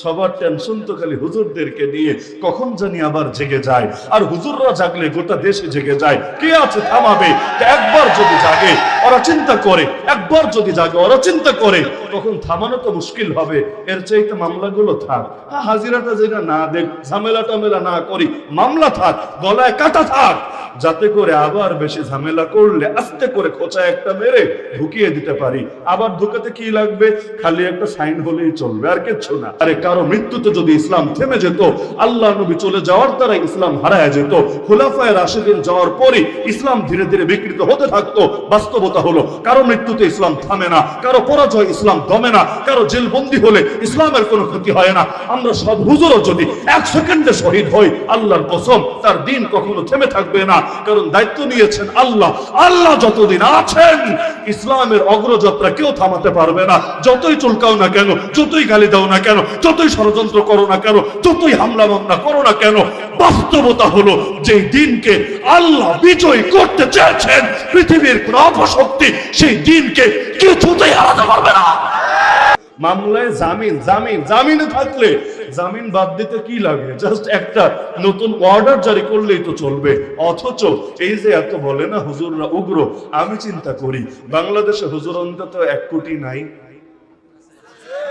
সবার টেনশন তো খালি হুজুরদেরকে নিয়ে, কখন জানি আবার জেগে যায়। আর হুজুররা জাগলে গোটা দেশে জেগে যায়। কে আছে থামাবে? একবার যদি জাগে ওরা চিন্তা করে, একবার যদি জাগে ওরা চিন্তা করে, তখন থামানো তো মুশকিল হবে। এর চাইতে মামলাগুলো থাক, হাজিরাটা যেটা না দেখ, ঝামেলা টামেলা না করি, মামলা থাক, গলায় কাটা থাক, যাতে করে আবার বেশি ঝামেলা করলে আস্তে করে খোঁচা একটা মেরে ঢুকিয়ে দিতে পারি। আবার ঢুকাতে কি লাগবে? খালি একটা সাইন হলেই চলবে, আর কিচ্ছু না। আরে কারো মৃত্যুতে যদি ইসলাম থেমে যেত, আল্লাহ নবী চলে যাওয়ার দ্বারা ইসলাম হারায় যেত, খুলাফায়ে রাশিদিন যাওয়ার পরই ইসলাম ধীরে ধীরে বিকৃত হতে থাকতো। বাস্তবতা হলো কারো মৃত্যুতে ইসলাম থামে না, কারো পরাজয় ইসলাম দমে না, কারো জেলবন্দি হলে ইসলামের কোনো ক্ষতি হয় না। আমরা সব হুজুরও যদি এক সেকেন্ডে শহীদ হই, আল্লাহর কসম তার দিন কখনো থেমে থাকবে না। কারণ দায়িত্ব নিয়েছেন আল্লাহ। আল্লাহ যতদিন আছেন ইসলামের অগ্রযাত্রা কেউ থামাতে পারবে না। যতই চুলকাও না কেন, যতই গালি দাও না কেন, যতই ষড়যন্ত্র করো না কেন, যতই হামলা মামলা করো না কেন, বাস্তবতা হলো যে দিনকে আল্লাহ বিজয় করতে চেয়েছেন, পৃথিবীর কোন অপশক্তি সেই দিনকে কিছুতেই হারাতে পারবে না। মামলায় জামিন, জামিন, জামিনে থাকলে জামিন বাদ দিতে কি লাগে? জাস্ট একটা নতুন অর্ডার জারি করলেই তো চলবে। অথচ এই যে এত বলে না হুজুররা উগ্র, আমি চিন্তা করি বাংলাদেশে হুজুর অন্তত 1 কোটি নাই।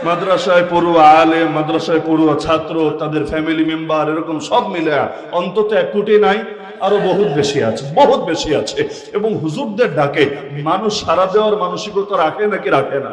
মাদ্রাসায় পড়ুয়া আলেম, মাদ্রাসায় পড়ুয়া ছাত্র, তাদের ফ্যামিলি মেম্বার, এরকম সব মিলে অন্তত 1 কোটি নাই। আরো বহুত বেশি আছে, বহুত বেশি আছে। এবং হুজুরদের ডাকে মানুষ সাড়া দেওয়ার মানসিকতা রাখে নাকি রাখে না?